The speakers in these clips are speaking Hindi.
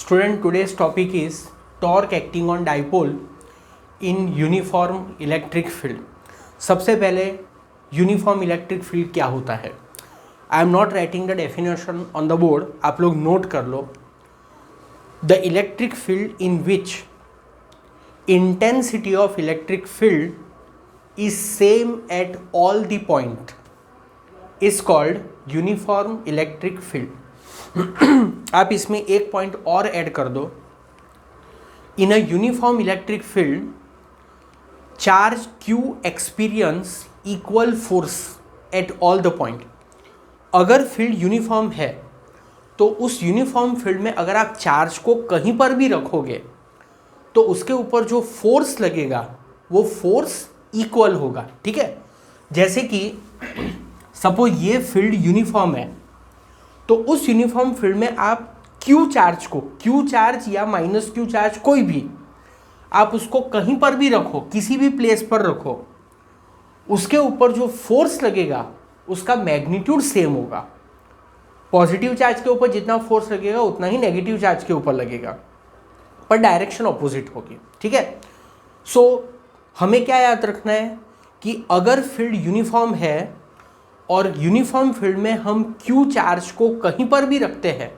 Student, today's topic is torque acting on dipole in uniform electric field. सबसे पहले यूनिफॉर्म इलेक्ट्रिक फील्ड क्या होता है? I am not writing the definition on the board, आप लोग नोट कर लो. The electric field in which intensity of electric field is same at all the point is called uniform electric field. आप इसमें एक पॉइंट और ऐड कर दो. In a uniform electric field charge Q experience equal force at all the point. अगर फील्ड यूनिफॉर्म है तो उस यूनिफॉर्म फील्ड में अगर आप चार्ज को कहीं पर भी रखोगे तो उसके ऊपर जो फोर्स लगेगा वो फोर्स इक्वल होगा. ठीक है, जैसे कि सपोज ये फील्ड यूनिफॉर्म है तो उस यूनिफॉर्म फील्ड में आप Q चार्ज को, Q चार्ज या माइनस Q चार्ज कोई भी, आप उसको कहीं पर भी रखो, किसी भी प्लेस पर रखो, उसके ऊपर जो फोर्स लगेगा उसका मैग्नीट्यूड सेम होगा. पॉजिटिव चार्ज के ऊपर जितना फोर्स लगेगा उतना ही नेगेटिव चार्ज के ऊपर लगेगा, पर डायरेक्शन ऑपोजिट होगी. ठीक है, सो हमें क्या याद रखना है कि अगर फील्ड यूनिफॉर्म है और यूनिफॉर्म फील्ड में हम Q चार्ज को कहीं पर भी रखते हैं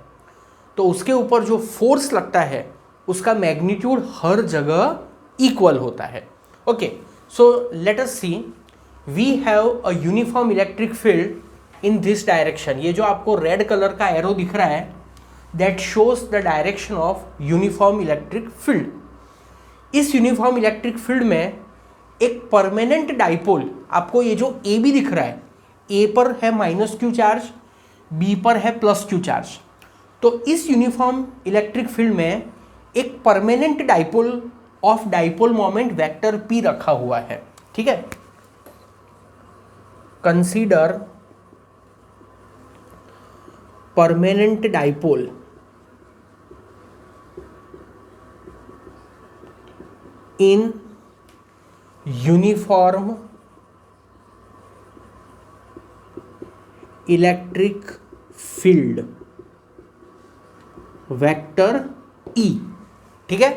तो उसके ऊपर जो फोर्स लगता है उसका मैग्नीट्यूड हर जगह इक्वल होता है. Okay, so let us see, we have a uniform electric field in this direction. ये जो आपको रेड कलर का एरो दिख रहा है that shows the direction of uniform electric field. इस यूनिफॉर्म इलेक्ट्रिक फील्ड में एक परमानेंट डाइपोल, आपको ये जो ए बी दिख रहा है, ए पर है माइनस Q चार्ज, बी पर है प्लस Q चार्ज. तो इस यूनिफॉर्म इलेक्ट्रिक फील्ड में एक permanent dipole of dipole moment vector P रखा हुआ है. ठीक है, consider permanent dipole in uniform electric field vector E. ठीक है,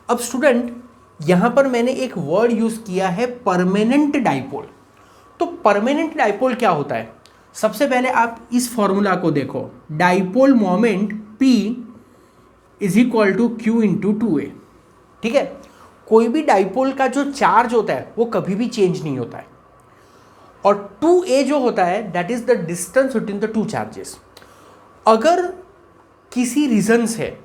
अब स्टूडेंट यहां पर मैंने एक वर्ड यूज किया है परमानेंट डाइपोल. तो परमानेंट डाइपोल क्या होता है? सबसे पहले आप इस फॉर्मूला को देखो, dipole moment P is equal to Q into 2A. ठीक है, कोई भी डाइपोल का जो चार्ज होता है वो कभी भी चेंज नहीं होता है, और 2A जो होता है that is the distance between the two charges. अगर किसी रीजन से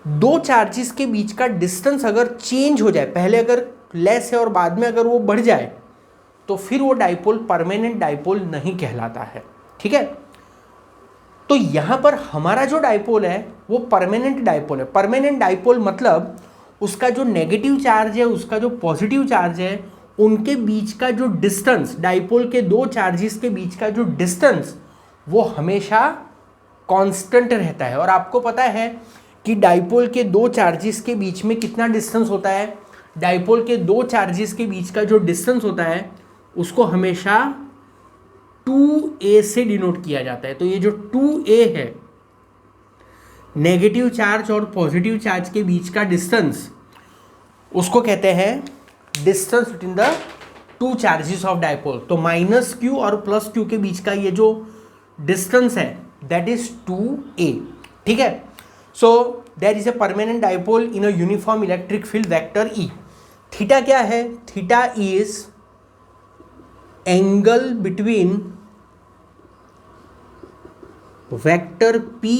दो चार्जेस के बीच का डिस्टेंस अगर चेंज हो जाए, पहले अगर लेस है और बाद में अगर वो बढ़ जाए, तो फिर वो डाइपोल परमानेंट डाइपोल नहीं कहलाता है. ठीक है, तो यहां पर हमारा जो डाइपोल है वो परमानेंट डाइपोल है. परमानेंट डाइपोल मतलब उसका जो नेगेटिव चार्ज है, उसका जो पॉजिटिव चार्ज है, उनके बीच का जो डिस्टेंस, डाइपोल के दो चार्जेस के बीच का जो डिस्टेंस, वो हमेशा कांस्टेंट रहता है. और आपको पता है कि डाइपोल के दो चार्जेस के बीच में कितना डिस्टेंस होता है? डाइपोल के दो चार्जेस के बीच का जो डिस्टेंस होता है उसको हमेशा 2A से डिनोट किया जाता है. तो ये जो 2A है, नेगेटिव चार्ज और पॉजिटिव चार्ज के बीच का डिस्टेंस, उसको कहते हैं distance between the two charges of dipole. तो माइनस Q और प्लस Q के बीच का ये जो डिस्टेंस है दैट इज 2A. ठीक है, so there is a permanent dipole in a uniform electric field vector E. Theta क्या है? Theta is angle between vector P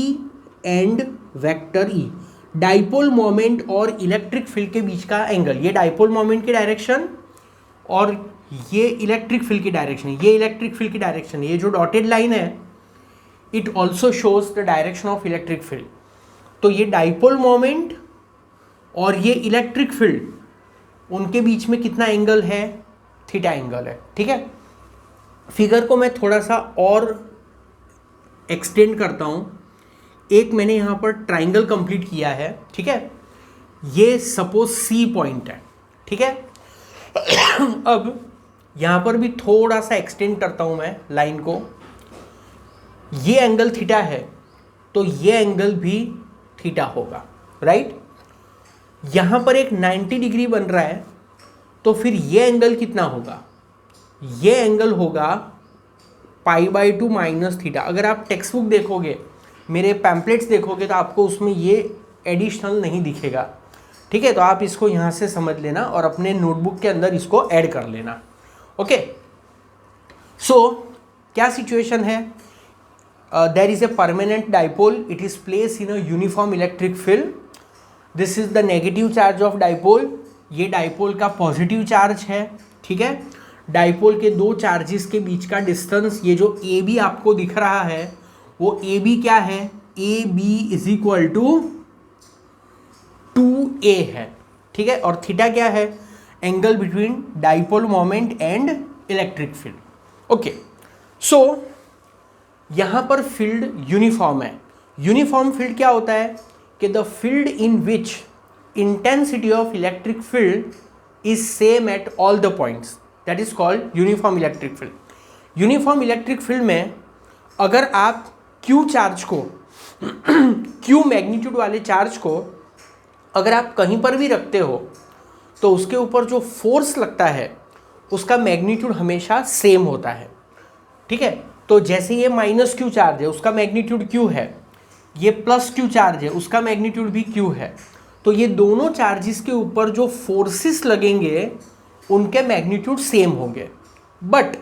and vector E. Dipole moment और इलेक्ट्रिक फील्ड के बीच का एंगल, ये डाइपोल मोमेंट की डायरेक्शन और ये इलेक्ट्रिक फील्ड की डायरेक्शन है, ये इलेक्ट्रिक फील्ड की डायरेक्शन है. ये जो डॉटेड लाइन है it also shows the direction of electric field. तो ये डाइपोल मोमेंट और ये इलेक्ट्रिक फील्ड, उनके बीच में कितना एंगल है? थीटा एंगल है. ठीक है, फिगर को मैं थोड़ा सा और एक्सटेंड करता हूं. एक मैंने यहां पर ट्राइंगल कंप्लीट किया है. ठीक है, ये सपोज C पॉइंट है. ठीक है, अब यहां पर भी थोड़ा सा एक्सटेंड करता हूं मैं लाइन को. ये एंगल थीटा है तो ये एंगल भी थीटा होगा, राइट। यहाँ पर एक 90 डिग्री बन रहा है, तो फिर ये एंगल कितना होगा, ये एंगल होगा π/2 माइनस थीटा। अगर आप टेक्स्ट बुक देखोगे, मेरे पैम्पलेट्स देखोगे, तो आपको उसमें ये एडिशनल नहीं दिखेगा, ठीक है। तो आप इसको यहाँ से समझ लेना और अपने नोटबुक के अंदर इसको ऐड कर लेना, ओके। सो क्या सिचुएशन है, there is a permanent dipole, it is place in a uniform electric field, this is the negative charge of dipole, ये डाइपोल का पॉजिटिव चार्ज है, ठीक है। डाइपोल के दो चार्जेस के बीच का डिस्टेंस, ये जो ए बी आपको दिख रहा है, वो ए बी क्या है, A B is equal to 2a है, ठीक है। और थीटा क्या है, angle between dipole moment and electric field, okay. So यहाँ पर फील्ड यूनिफॉर्म है। यूनिफॉर्म फील्ड क्या होता है कि the field in which intensity of electric field is same at all the points, that is called uniform electric field. Uniform electric field में अगर आप क्यू चार्ज को क्यू मैग्नीट्यूड वाले चार्ज को अगर आप कहीं पर भी रखते हो, तो उसके ऊपर जो फोर्स लगता है उसका मैग्नीट्यूड हमेशा सेम होता है, ठीक है। तो जैसे ये माइनस क्यू चार्ज है, उसका मैग्नीट्यूड क्यू है, ये प्लस क्यू चार्ज है, उसका मैग्नीट्यूड भी क्यू है। तो ये दोनों चार्जेस के ऊपर जो फोर्सेस लगेंगे उनके मैग्नीट्यूड सेम होंगे। बट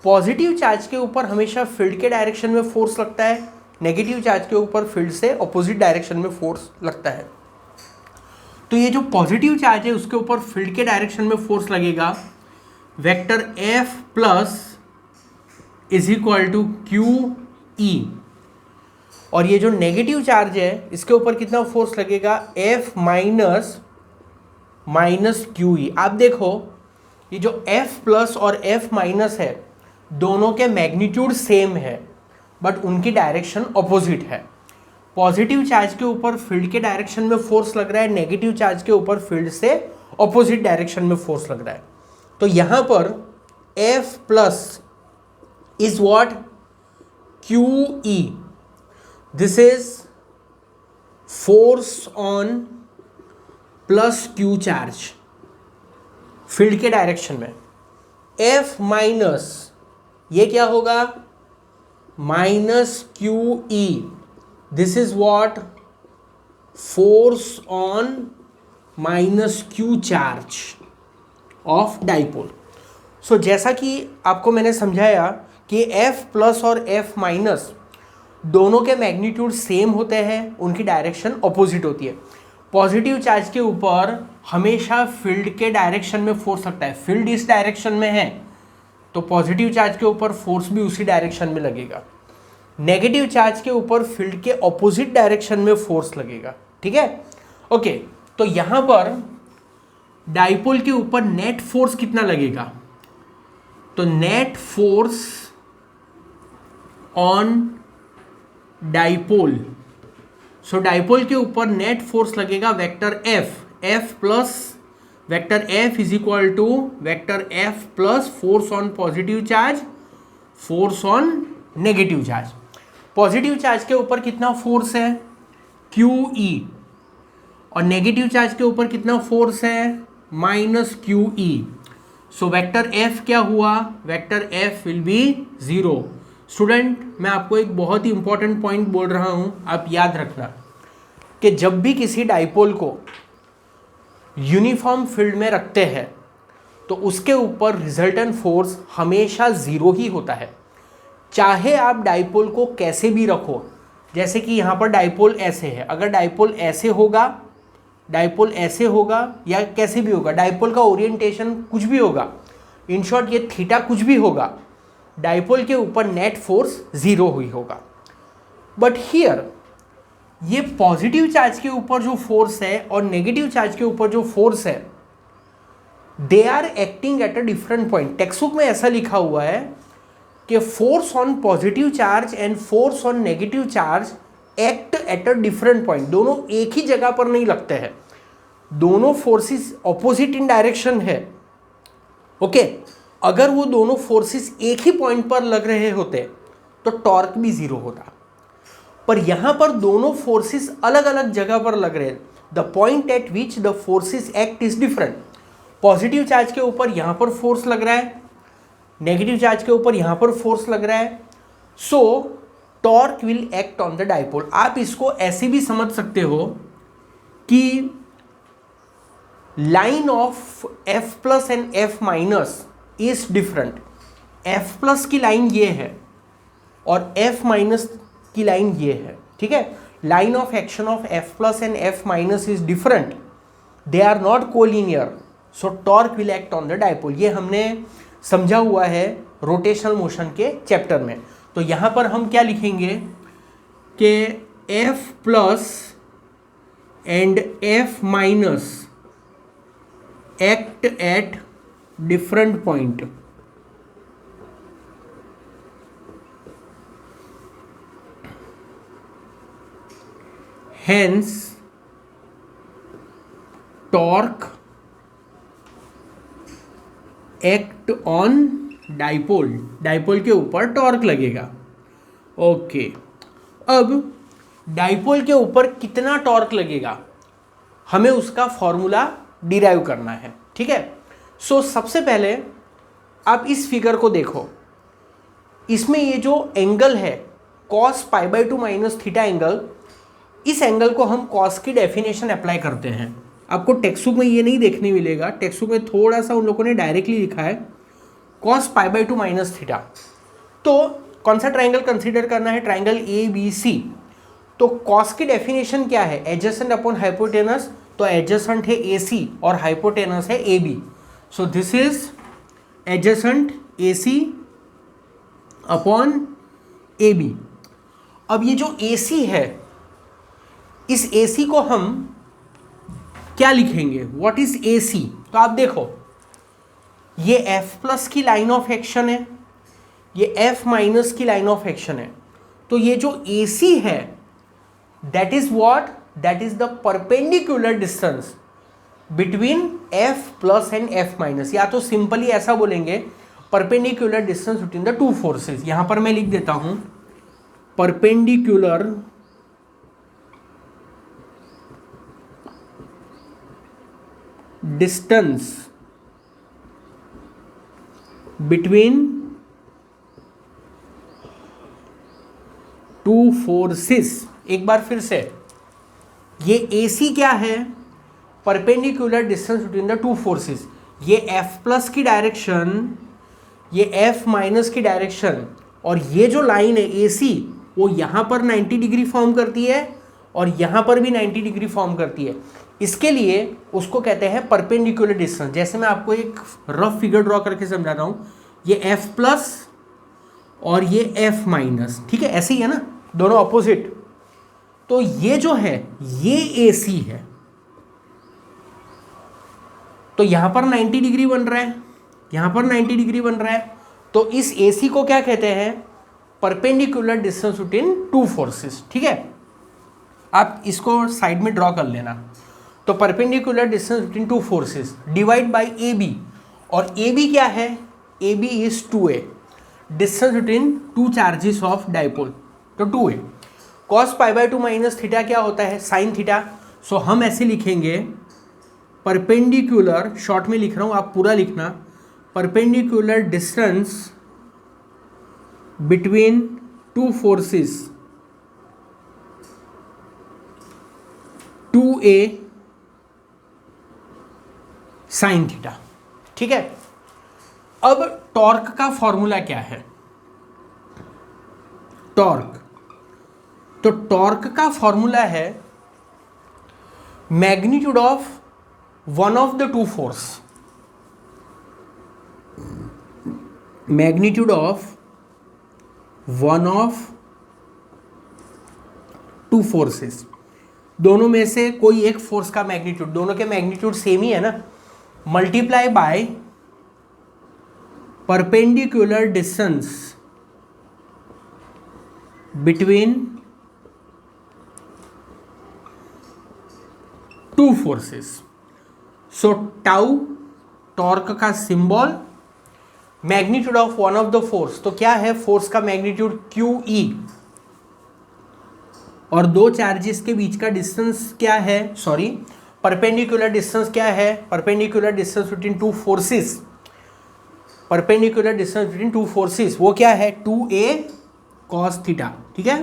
पॉजिटिव चार्ज के ऊपर हमेशा फील्ड के डायरेक्शन में फोर्स लगता है, नेगेटिव चार्ज के ऊपर फील्ड से ऑपोजिट डायरेक्शन में फोर्स लगता है। तो ये जो पॉजिटिव चार्ज है उसके ऊपर फील्ड के डायरेक्शन में फोर्स लगेगा, vector F plus is equal to QE, और ये जो नेगेटिव चार्ज है इसके ऊपर कितना फोर्स लगेगा, F माइनस QE। आप देखो ये जो F प्लस और F माइनस है, दोनों के मैग्नीट्यूड सेम है बट उनकी डायरेक्शन ऑपोजिट है। पॉजिटिव चार्ज के ऊपर फील्ड के डायरेक्शन में फोर्स लग रहा है, नेगेटिव चार्ज के ऊपर फील्ड से ऑपोजिट डायरेक्शन में फोर्स लग रहा है। तो यहाँ पर F plus is what, QE, this is force on plus Q charge field के डायरेक्शन में। F माइनस ये क्या होगा, minus QE, this is what, force on minus Q charge of dipole. So जैसा कि आपको मैंने समझाया कि F प्लस और F माइनस दोनों के मैग्नीट्यूड सेम होते हैं, उनकी डायरेक्शन ऑपोजिट होती है। पॉजिटिव चार्ज के ऊपर हमेशा फील्ड के डायरेक्शन में फोर्स लगता है, फील्ड इस डायरेक्शन में है तो पॉजिटिव चार्ज के ऊपर फोर्स भी उसी डायरेक्शन में लगेगा। नेगेटिव चार्ज के ऊपर फील्ड के ऑपोजिट डायरेक्शन में फोर्स लगेगा, ठीक है, ओके। तो यहाँ पर डाइपोल के ऊपर नेट फोर्स कितना लगेगा, तो net force on dipole, so dipole के ऊपर नेट फोर्स लगेगा vector F plus vector F is equal to vector F plus force on positive charge, force on negative charge. Positive charge के ऊपर कितना फोर्स है, QE, और नेगेटिव चार्ज के ऊपर कितना फोर्स है, minus QE। So vector F क्या हुआ, vector F will be 0। Student, मैं आपको एक बहुत ही इंपॉर्टेंट पॉइंट बोल रहा हूं, आप याद रखना कि जब भी किसी डाइपोल को यूनिफॉर्म फील्ड में रखते हैं तो उसके ऊपर रिजल्टेंट फोर्स हमेशा 0 ही होता है, चाहे आप डाइपोल को कैसे भी रखो। जैसे कि यहाँ पर डाइपोल ऐसे है, अगर डाइपोल ऐसे होगा, डाइपोल ऐसे होगा या कैसे भी होगा, डाइपोल का ओरिएंटेशन कुछ भी होगा, इन शॉर्ट ये थीटा कुछ भी होगा, डाइपोल के ऊपर नेट फोर्स 0 हुई होगा। बट हियर ये पॉजिटिव चार्ज के ऊपर जो फोर्स है और नेगेटिव चार्ज के ऊपर जो फोर्स है, they are acting at a different point. Textbook में ऐसा लिखा हुआ है कि force on positive charge and force on negative charge act at a different point. दोनों एक ही जगह पर नहीं लगते हैं, दोनों फोर्सेस ऑपोजिट इन डायरेक्शन है, ओके। अगर वो दोनों फोर्सेस एक ही पॉइंट पर लग रहे होते तो टॉर्क भी 0 होता। पर यहां पर दोनों फोर्सेस अलग अलग जगह पर लग रहे हैं। The point eight which the forces act is different. Positive charge के ऊपर यहां पर फोर्स लग रहा है, नेगेटिव चार्ज के ऊपर यहां पर फोर्स लग रहा है। सो torque will act on the dipole. आप इसको ऐसे भी समझ सकते हो कि line of F plus and F minus is different. F plus की लाइन ये है और F माइनस की लाइन ये है, ठीक है। Line of action of F plus and F minus is different, they are not collinear, so torque will act on the dipole. ये हमने समझा हुआ है रोटेशनल मोशन के चैप्टर में। तो यहां पर हम क्या लिखेंगे कि F plus and F minus act at different point. Hence, torque act on dipole। Dipole के ऊपर टॉर्क लगेगा। ओके, अब डाइपोल के ऊपर कितना टॉर्क लगेगा हमें उसका फॉर्मूला डिराइव करना है, ठीक है। सो सबसे पहले आप इस फिगर को देखो, इसमें ये जो एंगल है cos π/2 माइनस थीटा एंगल, इस एंगल को हम कॉस की डेफिनेशन अप्लाई करते हैं। आपको टेक्स्ट बुक में ये नहीं देखने मिलेगा, टेक्स्ट बुक में थोड़ा सा उन लोगों ने डायरेक्टली लिखा है cos π/2 माइनस थीटा। तो कौन सा ट्राइंगल कंसीडर करना है, ट्राइंगल ABC। तो कॉस की डेफिनेशन क्या है, एडजेसेंट अपॉन हाइपोटेनस। तो एडजेसेंट है AC और हाइपोटेनस है AB। So this is adjacent AC upon AB। अब ये जो AC है, इस AC को हम क्या लिखेंगे, व्हाट इज AC। तो आप देखो, ये F प्लस की लाइन ऑफ एक्शन है, ये F माइनस की लाइन ऑफ एक्शन है। तो ये जो AC है that is what, that is the perpendicular distance between F plus and F minus. या तो सिंपली ऐसा बोलेंगे perpendicular distance between the two forces. यहां पर मैं लिख देता हूं perpendicular distance between two forces. एक बार फिर से, ये AC क्या है, perpendicular distance between the two forces. ये F प्लस की डायरेक्शन, ये F माइनस की डायरेक्शन, और ये जो लाइन है AC वो यहां पर 90 डिग्री फॉर्म करती है और यहां पर भी 90 डिग्री फॉर्म करती है। इसके लिए उसको कहते हैं परपेंडिकुलर डिस्टेंस। जैसे मैं आपको एक रफ फिगर ड्रॉ करके समझा रहा हूं, ये F प्लस और ये F माइनस, ठीक है, ऐसे ही है ना, दोनों ऑपोजिट। तो ये जो है ये AC है, तो यहां पर 90 डिग्री बन रहा है, यहां पर 90 डिग्री बन रहा है। तो इस AC को क्या कहते हैं, perpendicular distance between two forces, ठीक है। आप इसको साइड में ड्रॉ कर लेना। तो perpendicular distance between two forces divide by AB, और AB क्या है, AB is 2A, distance between two charges of dipole, तो 2A। cos π/2 माइनस थीटा क्या होता है, साइन थीटा। सो हम ऐसे लिखेंगे परपेंडिकुलर, शॉर्ट में लिख रहा हूं, आप पूरा लिखना, perpendicular distance between two forces 2A sine theta, ठीक है। अब टॉर्क का फॉर्मूला क्या है, टॉर्क, तो टॉर्क का फॉर्मूला है magnitude of one of the two force, magnitude of one of two forces. दोनों में से कोई एक फोर्स का मैग्नीट्यूड, दोनों के मैग्नीट्यूड सेम ही है ना, multiply by perpendicular distance between two forces. So tau torque का symbol, magnitude of one of the force, तो क्या है फोर्स का मैग्नीट्यूड QE, और दो चार्जेस के बीच का डिस्टेंस क्या है, सॉरी परपेंडिकुलर डिस्टेंस क्या है, perpendicular distance between two forces, perpendicular distance between two forces वो क्या है 2a cos थीटा, ठीक है।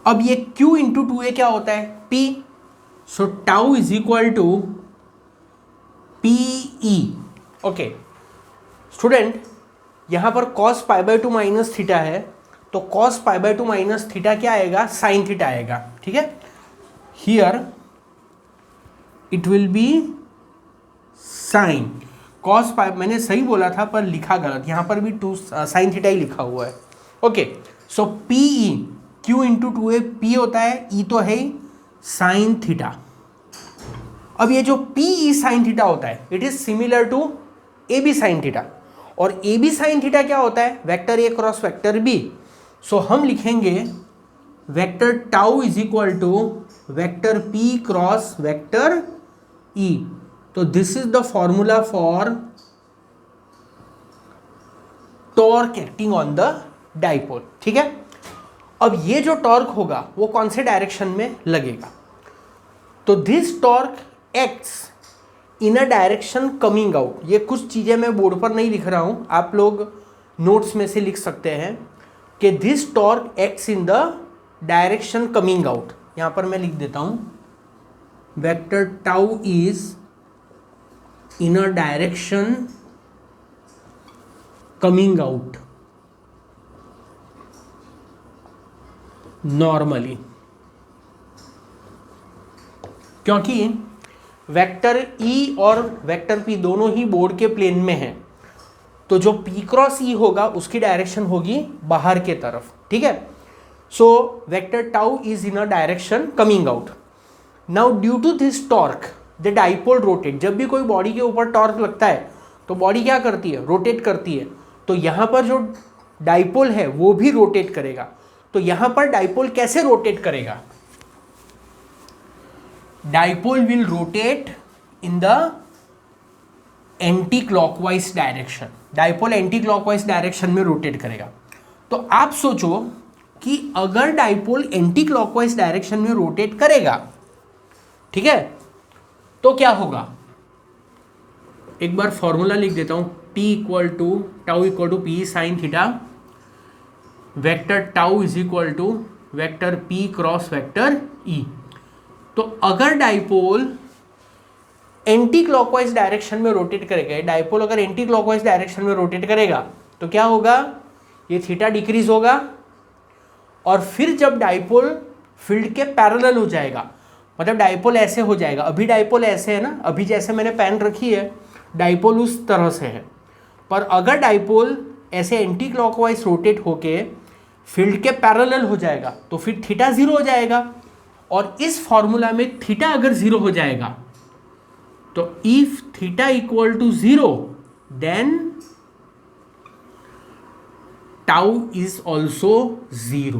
अब ये q इंटू 2a क्या होता है p, so tau is equal to PE। Okay student, यहां पर cos pi by 2 minus theta है, तो cos pi by 2 minus theta क्या आएगा, साइन थीटा आएगा, ठीक है। Here it will be sine cos pi, मैंने सही बोला था पर लिखा गलत, यहां पर भी 2 साइन थीटा ही लिखा हुआ है। ओके सो PE Q into 2a P होता है, E तो है ही साइन थीटा। अब ये जो PE साइन थीटा होता है it is similar to AB sine theta, और AB साइन थीटा क्या होता है vector A cross vector B। So हम लिखेंगे vector tau is equal to vector P cross vector E। तो this is the formula for torque acting on the dipole, ठीक है। अब ये जो टॉर्क होगा वो कौन से डायरेक्शन में लगेगा, तो this torque acts in a direction coming out. ये कुछ चीजें मैं बोर्ड पर नहीं लिख रहा हूं, आप लोग नोट्स में से लिख सकते हैं कि this torque acts in the direction coming out. यहां पर मैं लिख देता हूं vector tau is in a direction coming out normally, क्योंकि वेक्टर E और वेक्टर P दोनों ही बोर्ड के प्लेन में हैं, तो जो P क्रॉस E होगा उसकी डायरेक्शन होगी बाहर के तरफ, ठीक है। So vector tau is in a direction coming out. Now due to this torque the dipole rotate. जब भी कोई बॉडी के ऊपर टॉर्क लगता है तो बॉडी क्या करती है, रोटेट करती है। तो यहां पर जो डाइपोल है वो भी रोटेट करेगा। तो यहां पर डाइपोल कैसे रोटेट करेगा, dipole will rotate in the anti clockwise direction. Dipole anticlockwise direction में रोटेट करेगा। तो आप सोचो कि अगर डाइपोल एंटी क्लॉकवाइज डायरेक्शन में रोटेट करेगा, ठीक है, तो क्या होगा, एक बार फॉर्मूला लिख देता हूं, T equal to tau equal to P sine theta, vector tau is equal to vector P cross vector E। तो अगर डाइपोल एंटी क्लॉकवाइज डायरेक्शन में रोटेट करेगा, डाइपोल अगर एंटी क्लॉकवाइज डायरेक्शन में रोटेट करेगा तो क्या होगा, ये थीटा डिक्रीज होगा, और फिर जब डाइपोल फील्ड के पैरेलल हो जाएगा, मतलब डाइपोल ऐसे हो जाएगा, अभी डाइपोल ऐसे है ना, अभी जैसे मैंने पेन रखी है डाइपोल उस तरह से है, पर अगर डाइपोल ऐसे एंटी क्लॉकवाइज रोटेट होके फील्ड के पैरेलल हो जाएगा तो फिर थीटा जीरो हो जाएगा। और इस फॉर्मूला में थीटा अगर जीरो हो जाएगा तो if theta equal to zero then tau is also zero,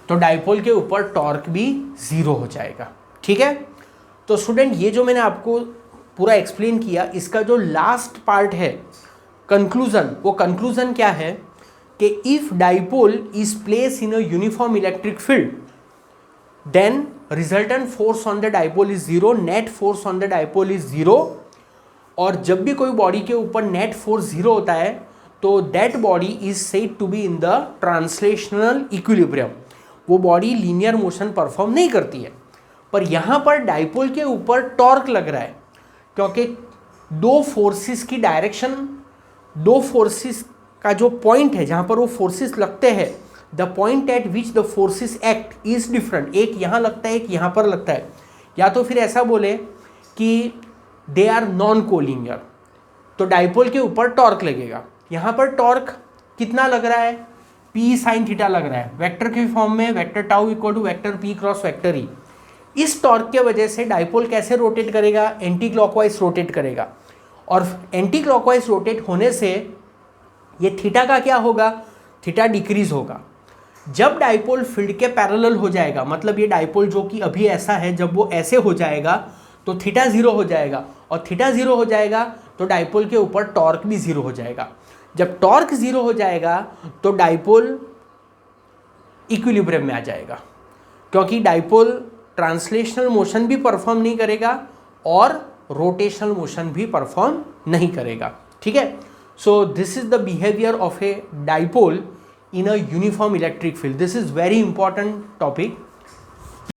तो डाइपोल के ऊपर टॉर्क भी जीरो हो जाएगा, ठीक है। तो स्टूडेंट ये जो मैंने आपको पूरा एक्सप्लेन किया, इसका जो लास्ट पार्ट है कंक्लूजन, वो कंक्लूजन क्या है कि if dipole is place in a uniform electric field then resultant force on the dipole is zero, net force on the dipole is zero। और जब भी कोई बॉडी के ऊपर नेट फोर्स जीरो होता है तो that body is said to be in the translational equilibrium. वो बॉडी लीनियर मोशन परफॉर्म नहीं करती है। पर यहाँ पर डाइपोल के ऊपर टॉर्क लग रहा है, क्योंकि दो फोर्सेस की डायरेक्शन, दो फोर्सेस का जो पॉइंट है जहाँ पर वो फोर्सेस लगते हैं, the point eight which the forces act is different. एक यहाँ लगता है, एक यहाँ पर लगता है, या तो फिर ऐसा बोले कि दे आर नॉन कोलिनियर। तो डाइपोल के ऊपर टॉर्क लगेगा। यहाँ पर टॉर्क कितना लग रहा है, P साइन थीटा लग रहा है, वेक्टर के फॉर्म में, vector tau equal to vector P cross vector E। इस टॉर्क के वजह से डाइपोल कैसे रोटेट करेगा, एंटी क्लॉकवाइज रोटेट करेगा, और एंटी क्लॉकवाइज रोटेट होने से ये थीटा का क्या होगा, थीटा डिक्रीज होगा। जब डाइपोल फील्ड के पैरेलल हो जाएगा, मतलब ये डाइपोल जो कि अभी ऐसा है, जब वो ऐसे हो जाएगा तो थीटा जीरो हो जाएगा, और थीटा जीरो हो जाएगा तो डाइपोल के ऊपर टॉर्क भी जीरो हो जाएगा। जब टॉर्क जीरो हो जाएगा तो डाइपोल इक्विलिब्रियम में आ जाएगा, क्योंकि डाइपोल ट्रांसलेशनल मोशन भी परफॉर्म नहीं करेगा और रोटेशनल मोशन भी परफॉर्म नहीं करेगा। ठीक है, so this is the behaviour of a dipole in a uniform electric field. This is very important topic